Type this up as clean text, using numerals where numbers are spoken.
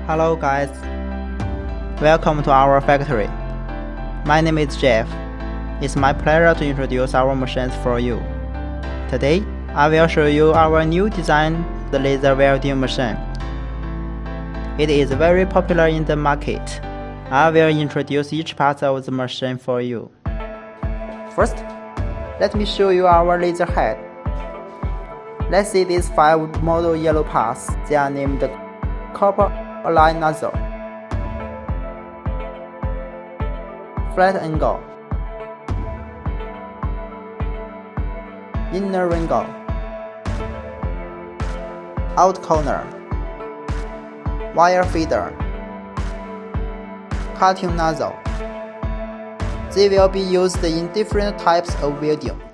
Hello guys, welcome to our factory. My name is Jeff. It's my pleasure to introduce our machines for you. Today, I will show you our new design, the laser welding machine. It is very popular in the market. I will introduce each part of the machine for you. First, let me show you our laser head. Let's see these 5 model yellow parts. They are named copper align nozzle, flat angle, inner wrinkle, out corner, wire feeder, cutting nozzle. They will be used in different types of welding.